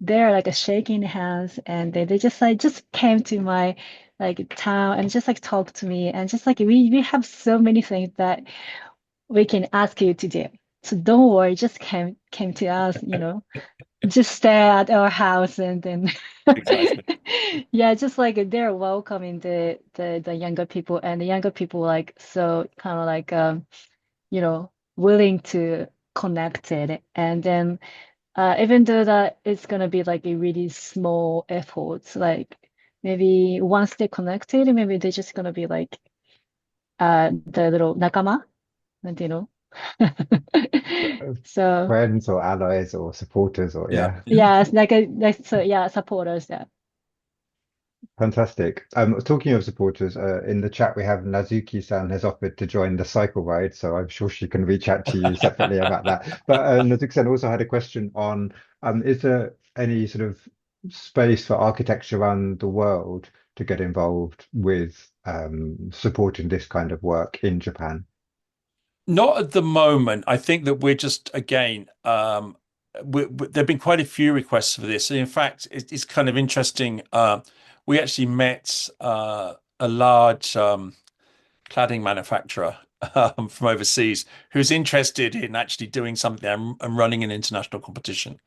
they're like a shaking hands, and they just like just came to my like town and just like talk to me, and just like we have so many things that we can ask you to do. So don't worry, just came to us, just stay at our house, and then Exactly. yeah, just like they're welcoming the younger people, and the younger people like so kind of like willing to connect it, and then even though that it's gonna be like a really small efforts, like maybe once they're connected, maybe they're just gonna be like the little nakama, and so Friends or allies or supporters or Yeah. yeah. yeah, it's like so yeah, supporters. Yeah. Fantastic. Talking of supporters, in the chat we have Nazuki-san has offered to join the cycle ride, so I'm sure she can reach out to you separately about that. But Nazuki-san also had a question on, is there any sort of space for architecture around the world to get involved with supporting this kind of work in Japan? Not at the moment. I think that we're just again, there've been quite a few requests for this. And in fact, it's kind of interesting. We actually met a large cladding manufacturer from overseas who's interested in actually doing something and running an international competition,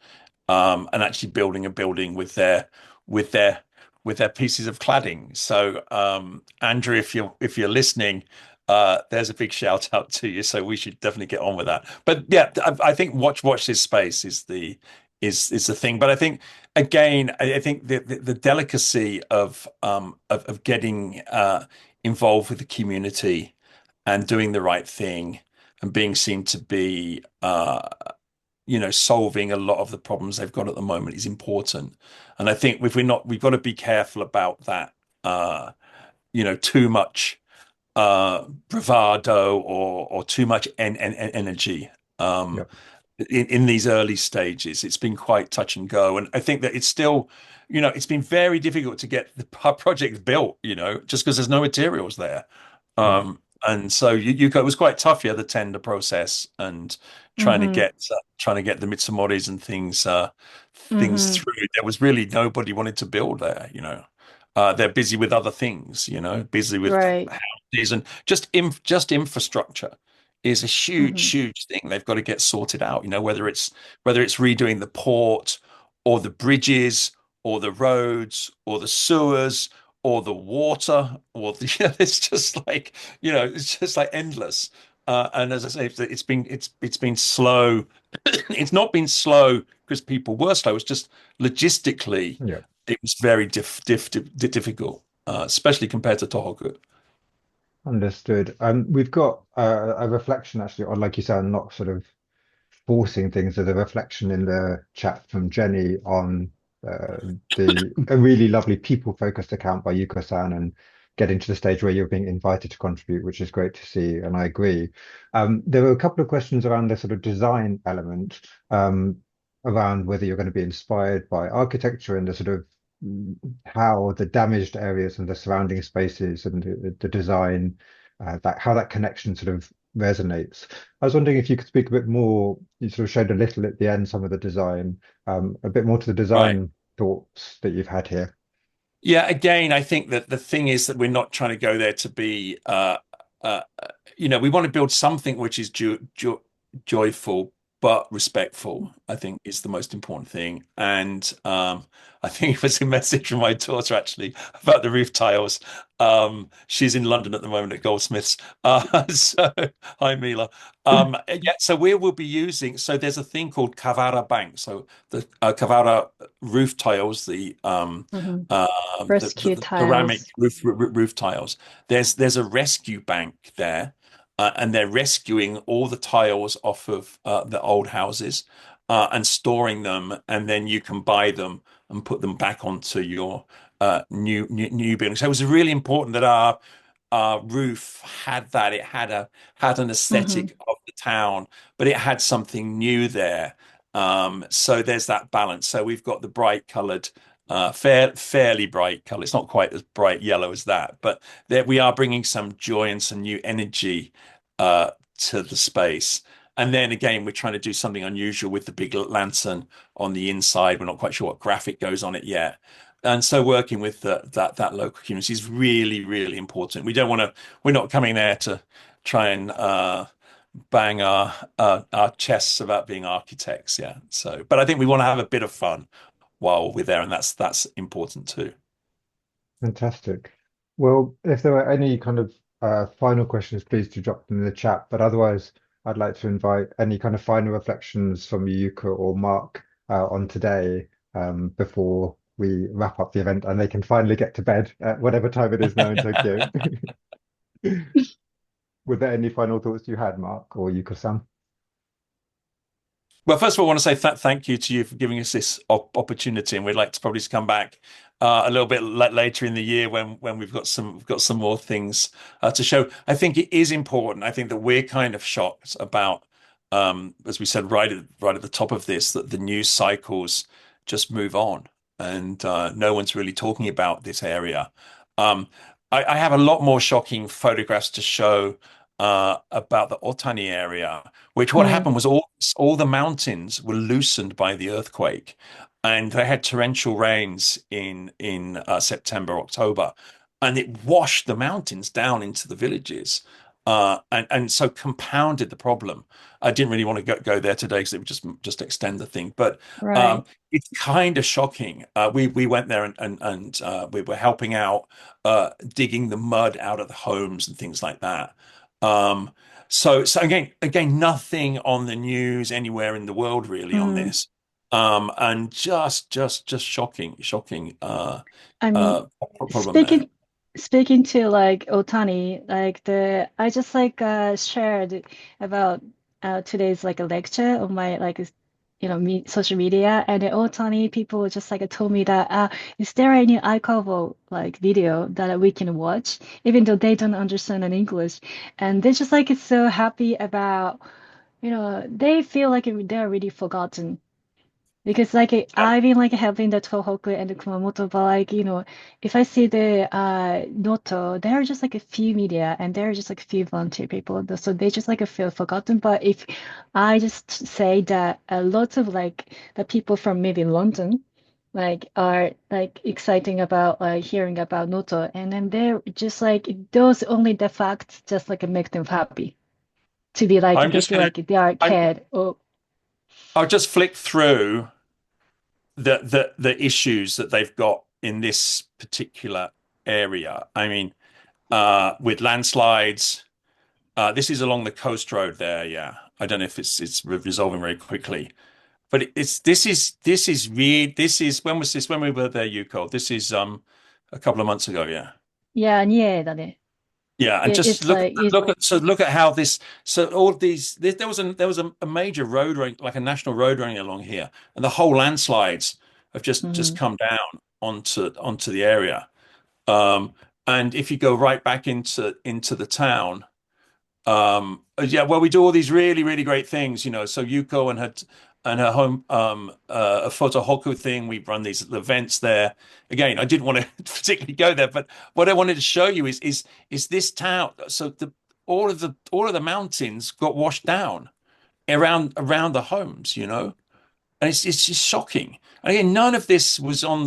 and actually building a building with their with their pieces of cladding. So, Andrew, if you're listening, there's a big shout out to you. So we should definitely get on with that. But yeah, I think watch this space is the thing. But I think again, I think the delicacy of getting involved with the community and doing the right thing and being seen to be solving a lot of the problems they've got at the moment is important. And I think if we're not, we've got to be careful about that. Too much bravado or too much energy Yeah. in these early stages. It's been quite touch and go, and I think that it's still, it's been very difficult to get the project built. Just because there's no materials there. Right. And so Yuko, it was quite tough, yeah, the tender process and Mm-hmm. trying to get the Mitsumoris and things Mm-hmm. through. There was really nobody wanted to build there. They're busy with other things, busy with Right. houses and just infrastructure is a huge, Mm-hmm. huge thing. They've got to get sorted out, whether it's redoing the port or the bridges or the roads or the sewers or the water or it's just like endless. And as I say, it's been slow. It's not been slow because people were slow. It's just logistically Yeah. it was very difficult, especially compared to Tohoku. Understood. We've got a reflection actually on, like you said, not sort of forcing things. There's a reflection in the chat from Jenny on the a really lovely people-focused account by Yuko-san and getting to the stage where you're being invited to contribute, which is great to see, and I agree. There were a couple of questions around the sort of design element, around whether you're going to be inspired by architecture and the sort of how the damaged areas and the surrounding spaces and the design, that how that connection sort of resonates. I was wondering if you could speak a bit more. You sort of showed a little at the end, some of the design, a bit more to the Right. design thoughts that you've had here. Yeah, again, I think that the thing is that we're not trying to go there to be, uh, we want to build something which is joyful but respectful, I think is the most important thing. And I think it was a message from my daughter actually about the roof tiles. She's in London at the moment at Goldsmiths. So hi Mila. Yeah, so we will be using, so there's a thing called Kavara Bank. So the Kavara roof tiles, Mm-hmm. uh, Rescue the ceramic tiles. roof tiles. There's a rescue bank there, and they're rescuing all the tiles off of the old houses and storing them, and then you can buy them and put them back onto your new building. So it was really important that our roof had that. It had an Mm-hmm. aesthetic of the town, but it had something new there. So there's that balance. So we've got the bright coloured fairly bright color. It's not quite as bright yellow as that, but there we are bringing some joy and some new energy to the space. And then again, we're trying to do something unusual with the big lantern on the inside. We're not quite sure what graphic goes on it yet. And so working with that local community is really, really important. We're not coming there to try and bang our chests about being architects. Yeah. So, but I think we want to have a bit of fun while we're there, and that's important too. Fantastic. Well, if there are any kind of final questions, please do drop them in the chat. But otherwise, I'd like to invite any kind of final reflections from Yuko or Mark on today, before we wrap up the event and they can finally get to bed at whatever time it is now in Tokyo. Were there any final thoughts you had, Mark or Yuko-san? Well, first of all, I want to say thank you to you for giving us this opportunity, and we'd like to probably come back a little bit later in the year when we've got some more things to show. I think it is important. I think that we're kind of shocked about, as we said right at the top of this, that the news cycles just move on, and no one's really talking about this area. Um, I have a lot more shocking photographs to show about the Otani area, which what Mm. happened was all the mountains were loosened by the earthquake, and they had torrential rains in September, October, and it washed the mountains down into the villages, and so compounded the problem. I didn't really want to go there today because it would just extend the thing, but Right. it's kind of shocking. We went there and we were helping out, digging the mud out of the homes and things like that. So again, nothing on the news anywhere in the world really on Mm. this. And just shocking I mean, uh problem there. speaking to like Otani, like I just like shared about today's like a lecture on my like social media, and the Otani people just like told me that is there any archival like video that we can watch even though they don't understand in English, and they're just like so happy about they feel like they're really forgotten. Because like Yep. I've been like helping the Tohoku and the Kumamoto, but like if I see the Noto, there are just like a few media and there are just like a few volunteer people, so they just like feel forgotten. But if I just say that a lot of like the people from maybe London like are like exciting about hearing about Noto, and then they're just like those only the facts just like make them happy to be like I'm they just feel gonna like they are I'm cared. Oh, I'll just flick through the issues that they've got in this particular area. I mean, with landslides, this is along the coast road there. Yeah, I don't know if it's resolving very quickly, but this is when was this when we were there, Yuko? This is a couple of months ago. Yeah. yeah, 2だね. Yeah, and just It's like it. look at how this so all of these there was a major road running like a national road running along here, and the whole landslides have just Mhm. come down onto the area. Um, and if you go right back into the town, yeah, well, we do all these really great things, you know. So Yuko and her home a photo hoku thing. We run these events there. Again, I didn't want to particularly go there, but what I wanted to show you is this town. So all of the mountains got washed down around the homes, you know, and it's just shocking. And again, none of this was on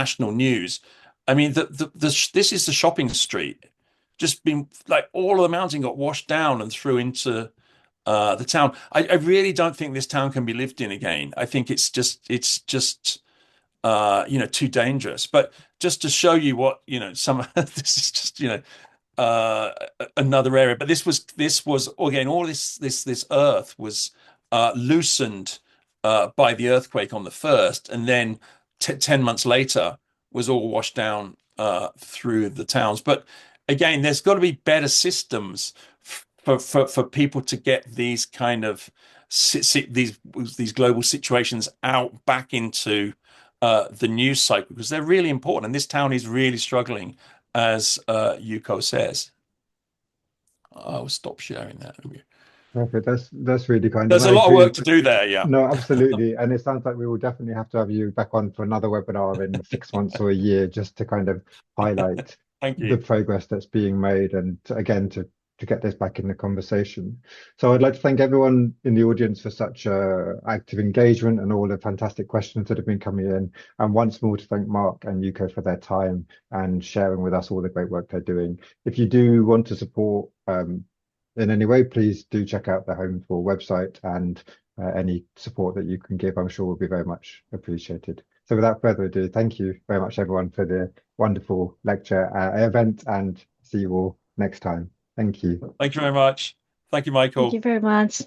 national news. I mean, this is the shopping street, just been like all of the mountain got washed down and through into the town. I really don't think this town can be lived in again. I think it's just too dangerous. But just to show you what some this is just uh, another area. But this was again all this earth was loosened by the earthquake on the first, and then 10 months later was all washed down through the towns. But again, there's got to be better systems for people to get these kind of these global situations out back into the news cycle because they're really important, and this town is really struggling as Yuko says. I'll stop sharing that. Perfect. That's really kind. And There's a I lot of agree. work to do there. Yeah. No, absolutely. And it sounds like we will definitely have to have you back on for another webinar in 6 months or a year just to kind of highlight Thank the you. progress that's being made and again to get this back in the conversation. So I'd like to thank everyone in the audience for such active engagement and all the fantastic questions that have been coming in. And once more to thank Mark and Yuko for their time and sharing with us all the great work they're doing. If you do want to support in any way, please do check out the Home for website and any support that you can give, I'm sure will be very much appreciated. So without further ado, thank you very much, everyone, for the wonderful lecture event, and see you all next time. Thank you. Thank you very much. Thank you, Thank Michael. you very much.